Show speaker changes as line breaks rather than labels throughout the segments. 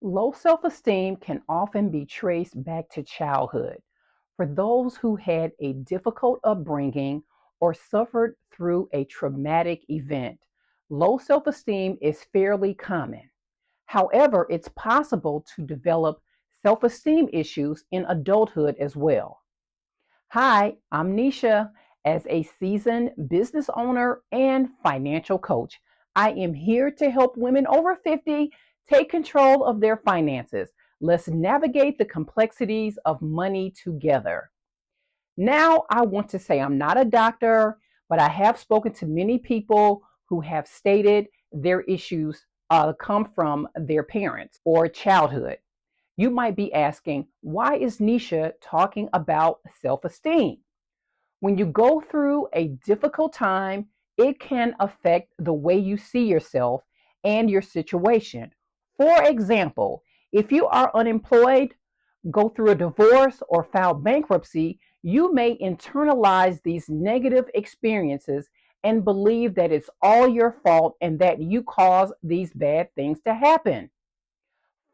Low self-esteem can often be traced back to childhood. For those who had a difficult upbringing or suffered through a traumatic event, low self-esteem is fairly common. However, it's possible to develop self-esteem issues in adulthood as well. Hi, I'm Nisha. As a seasoned business owner and financial coach, I am here to help women over 50 take control of their finances. Let's navigate the complexities of money together. Now, I want to say I'm not a doctor, but I have spoken to many people who have stated their issues come from their parents or childhood. You might be asking, why is Nisha talking about self esteem? When you go through a difficult time, it can affect the way you see yourself and your situation. For example, if you are unemployed, go through a divorce, or file bankruptcy, you may internalize these negative experiences and believe that it's all your fault and that you caused these bad things to happen.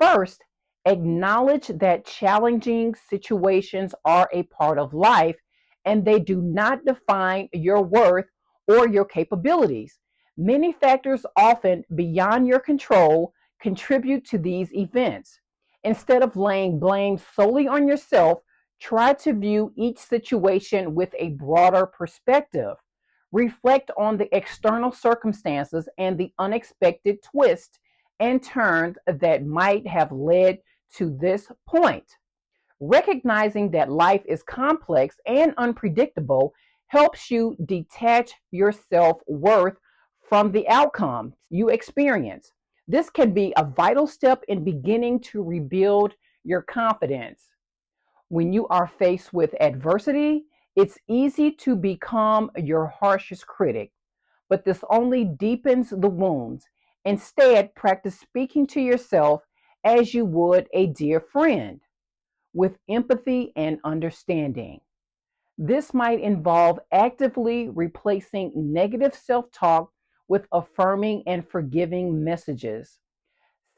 First, acknowledge that challenging situations are a part of life and they do not define your worth or your capabilities. Many factors, often beyond your control, contribute to these events. Instead of laying blame solely on yourself, try to view each situation with a broader perspective. Reflect on the external circumstances and the unexpected twists and turns that might have led to this point. Recognizing that life is complex and unpredictable helps you detach your self worth from the outcomes you experience. This can be a vital step in beginning to rebuild your confidence. When you are faced with adversity, it's easy to become your harshest critic, but this only deepens the wounds. Instead, practice speaking to yourself as you would a dear friend, with empathy and understanding. This might involve actively replacing negative self talk with affirming and forgiving messages.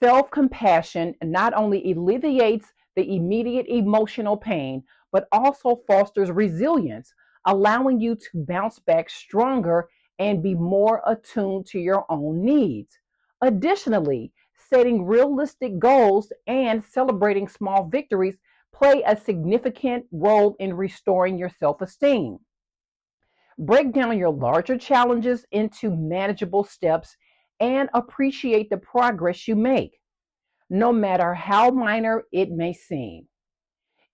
Self compassion not only alleviates the immediate emotional pain, but also fosters resilience, allowing you to bounce back stronger and be more attuned to your own needs. Additionally, setting realistic goals and celebrating small victories play a significant role in restoring your self esteem. Break down your larger challenges into manageable steps and appreciate the progress you make, no matter how minor it may seem.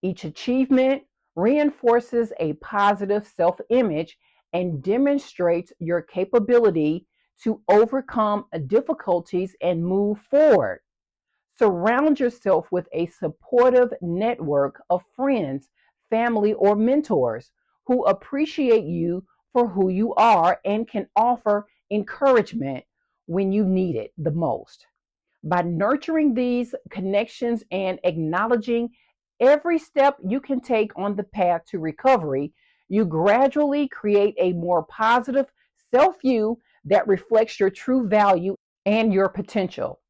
Each achievement reinforces a positive self image and demonstrates your capability to overcome difficulties and move forward. Surround yourself with a supportive network of friends, family, or mentors who appreciate you for who you are and can offer encouragement when you need it the most. By nurturing these connections and acknowledging every step you can take on the path to recovery, you gradually create a more positive self view that reflects your true value and your potential.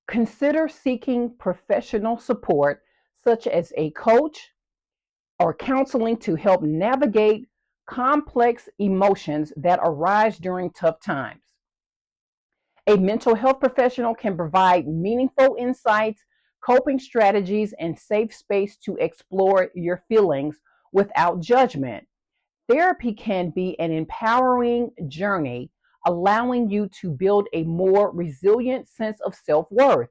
Consider seeking professional support, such as a coach or counseling, to help navigate complex emotions that arise during tough times. A mental health professional can provide meaningful insights, coping strategies, and safe space to explore your feelings without judgment. Therapy can be an empowering journey, allowing you to build a more resilient sense of self worth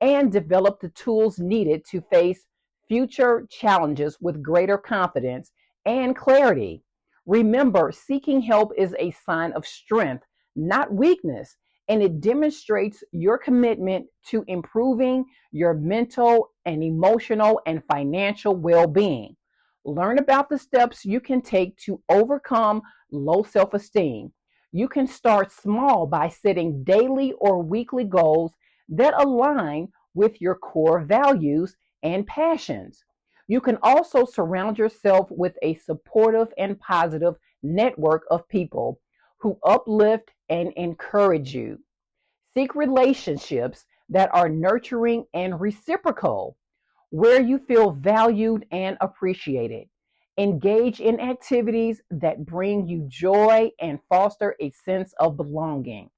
and develop the tools needed to face future challenges with greater confidence and clarity. Remember, seeking help is a sign of strength, not weakness, and it demonstrates your commitment to improving your mental and emotional and financial well being. Learn about the steps you can take to overcome low self esteem. You can start small by setting daily or weekly goals that align with your core values and passions. You can also surround yourself with a supportive and positive network of people who uplift and encourage you. Seek relationships that are nurturing and reciprocal, where you feel valued and appreciated. Engage in activities that bring you joy and foster a sense of belonging.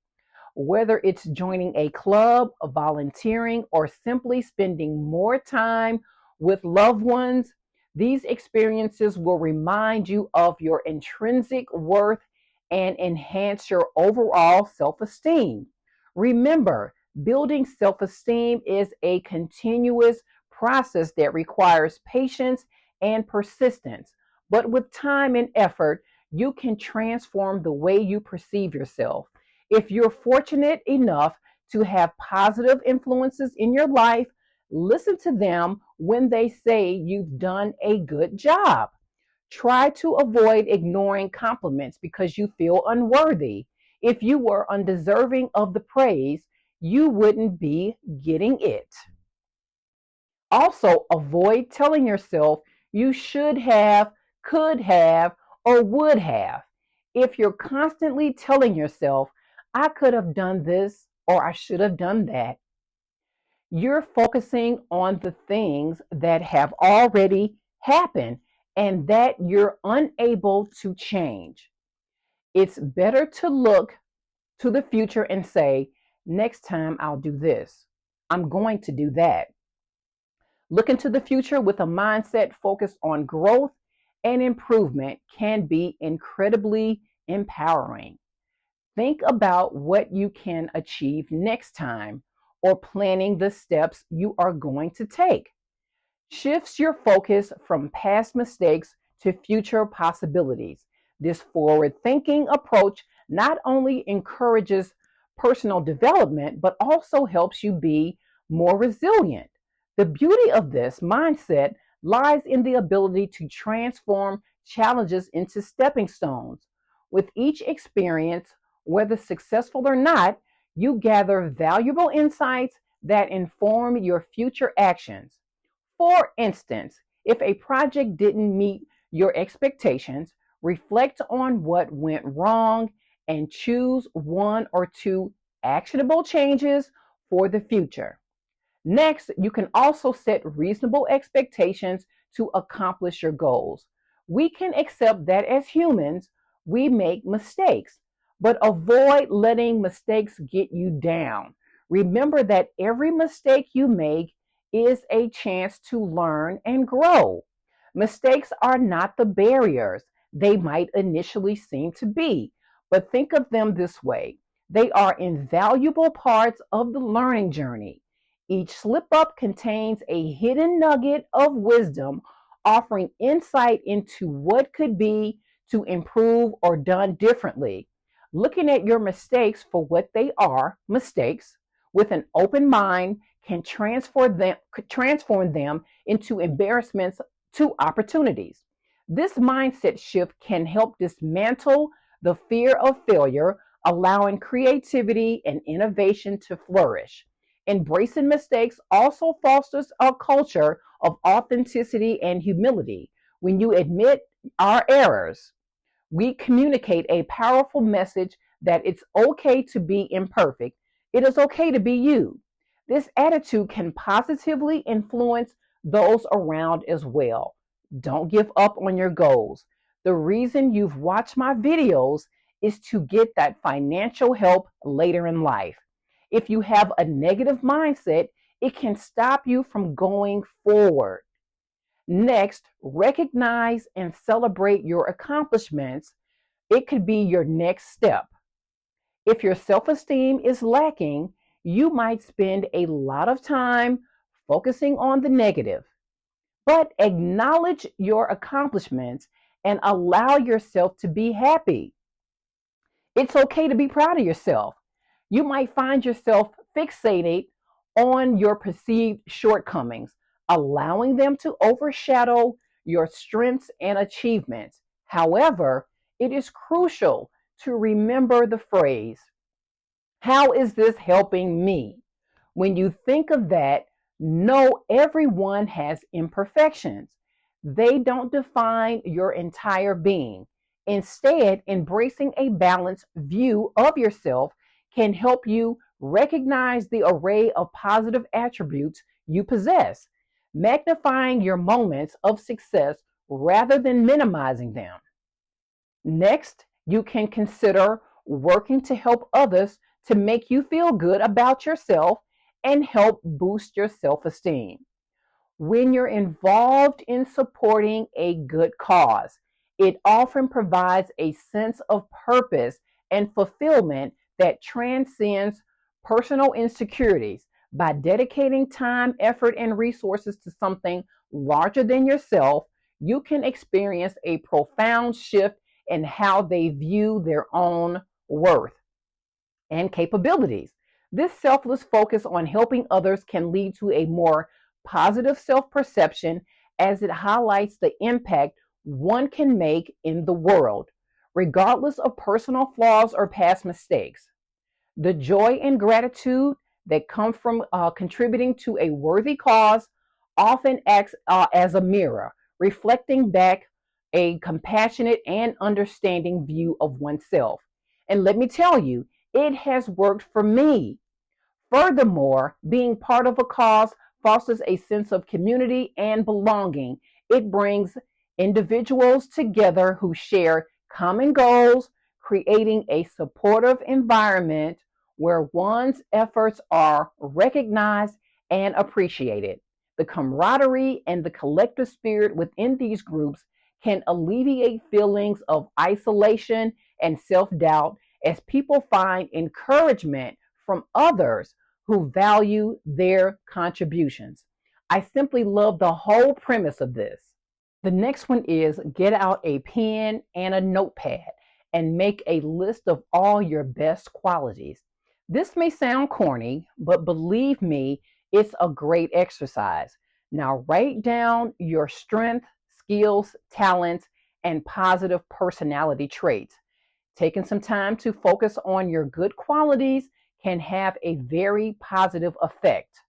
Whether it's joining a club, volunteering, or simply spending more time with loved ones, these experiences will remind you of your intrinsic worth and enhance your overall self esteem. Remember, building self esteem is a continuous process that requires patience and persistence. But with time and effort, you can transform the way you perceive yourself. If you're fortunate enough to have positive influences in your life, listen to them when they say you've done a good job. Try to avoid ignoring compliments because you feel unworthy. If you were undeserving of the praise, you wouldn't be getting it. Also, avoid telling yourself you should have, could have, or would have. If you're constantly telling yourself, I could have done this or I should have done that, you're focusing on the things that have already happened and that you're unable to change. It's better to look to the future and say, next time I'll do this. I'm going to do that. Look into the future with a mindset focused on growth and improvement can be incredibly empowering. Think about what you can achieve next time or planning the steps you are going to take. Shifts your focus from past mistakes to future possibilities. This forward thinking approach not only encourages personal development, but also helps you be more resilient. The beauty of this mindset lies in the ability to transform challenges into stepping stones. With each experience, whether successful or not, you gather valuable insights that inform your future actions. For instance, if a project didn't meet your expectations, reflect on what went wrong and choose one or two actionable changes for the future. Next, you can also set reasonable expectations to accomplish your goals. We can accept that as humans, we make mistakes, but avoid letting mistakes get you down. Remember that every mistake you make is a chance to learn and grow. Mistakes are not the barriers they might initially seem to be, but think of them this way: they are invaluable parts of the learning journey. Each slip up contains a hidden nugget of wisdom, offering insight into what could be to improve or done differently. Looking at your mistakes for what they are, mistakes, with an open mind can transform them into embarrassments to opportunities. This mindset shift can help dismantle the fear of failure, allowing creativity and innovation to flourish. Embracing mistakes also fosters a culture of authenticity and humility. When you admit our errors, we communicate a powerful message that it's okay to be imperfect. It is okay to be you. This attitude can positively influence those around as well. Don't give up on your goals. The reason you've watched my videos is to get that financial help later in life. If you have a negative mindset, it can stop you from going forward. Next, recognize and celebrate your accomplishments. It could be your next step. If your self esteem is lacking, you might spend a lot of time focusing on the negative. But acknowledge your accomplishments and allow yourself to be happy. It's okay to be proud of yourself. You might find yourself fixated on your perceived shortcomings, allowing them to overshadow your strengths and achievements. However, it is crucial to remember the phrase, how is this helping me? When you think of that, know everyone has imperfections. They don't define your entire being. Instead, embracing a balanced view of yourself can help you Recognize the array of positive attributes you possess, magnifying your moments of success rather than minimizing them. Next, you can consider working to help others to make you feel good about yourself and help boost your self esteem. When you're involved in supporting a good cause, it often provides a sense of purpose and fulfillment that transcends personal insecurities. By dedicating time, effort, and resources to something larger than yourself, you can experience a profound shift in how they view their own worth and capabilities. This selfless focus on helping others can lead to a more positive self perception as it highlights the impact one can make in the world, regardless of personal flaws or past mistakes. The joy and gratitude that come from contributing to a worthy cause often acts as a mirror, reflecting back a compassionate and understanding view of oneself. And let me tell you, it has worked for me. Furthermore, being part of a cause fosters a sense of community and belonging. It brings individuals together who share common goals, creating a supportive environment where one's efforts are recognized and appreciated. The camaraderie and the collective spirit within these groups can alleviate feelings of isolation and self doubt as people find encouragement from others who value their contributions. I simply love the whole premise of this. The next one is get out a pen and a notepad and make a list of all your best qualities. This may sound corny, but believe me, it's a great exercise. Now, write down your strengths, skills, talents, and positive personality traits. Taking some time to focus on your good qualities can have a very positive effect.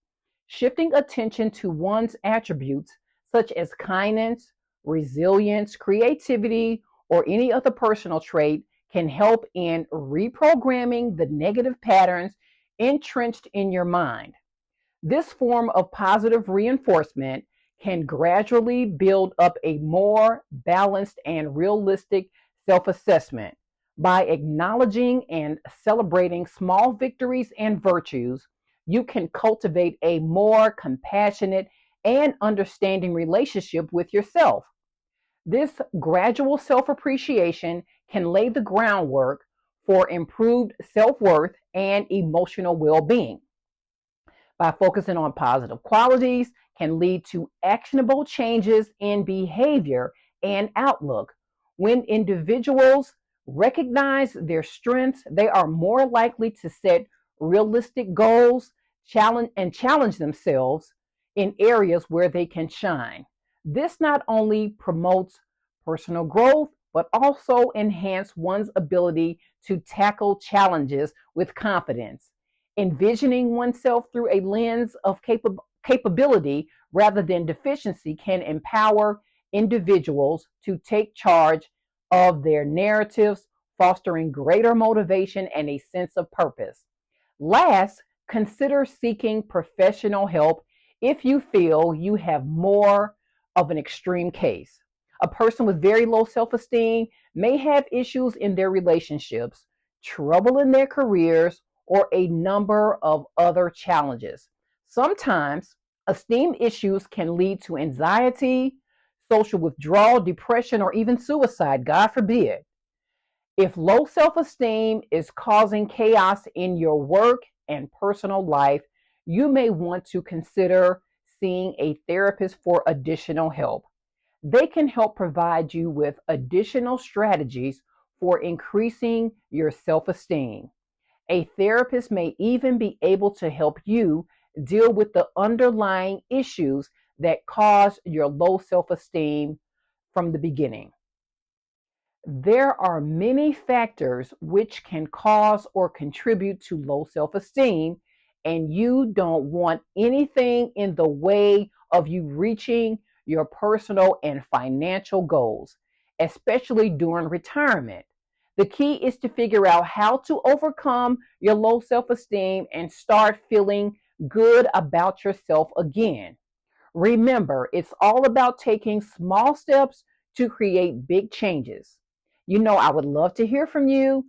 Shifting attention to one's attributes, such as kindness, resilience, creativity, or any other personal trait, can help in reprogramming the negative patterns entrenched in your mind. This form of positive reinforcement can gradually build up a more balanced and realistic self assessment. By acknowledging and celebrating small victories and virtues, you can cultivate a more compassionate and understanding relationship with yourself. This gradual self appreciation can lay the groundwork for improved self worth and emotional well being. By focusing on positive qualities can lead to actionable changes in behavior and outlook. When individuals recognize their strengths, they are more likely to set realistic goals, challenge themselves in areas where they can shine. This not only promotes personal growth, but also enhance one's ability to tackle challenges with confidence. Envisioning oneself through a lens of capability rather than deficiency can empower individuals to take charge of their narratives, fostering greater motivation and a sense of purpose. Last, consider seeking professional help if you feel you have more of an extreme case. A person with very low self esteem may have issues in their relationships, trouble in their careers, or a number of other challenges. Sometimes esteem issues can lead to anxiety, social withdrawal, depression, or even suicide, God forbid. If low self esteem is causing chaos in your work and personal life, you may want to consider seeing a therapist for additional help. They can help provide you with additional strategies for increasing your self esteem. A therapist may even be able to help you deal with the underlying issues that cause your low self esteem from the beginning. There are many factors which can cause or contribute to low self esteem, and you don't want anything in the way of you reaching your personal and financial goals, especially during retirement. The key is to figure out how to overcome your low self esteem and start feeling good about yourself again. Remember, it's all about taking small steps to create big changes. I would love to hear from you.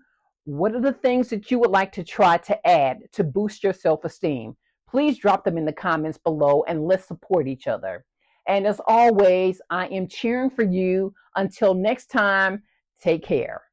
What are the things that you would like to try to add to boost your self esteem? Please drop them in the comments below and let's support each other. And as always, I am cheering for you. Until next time, take care.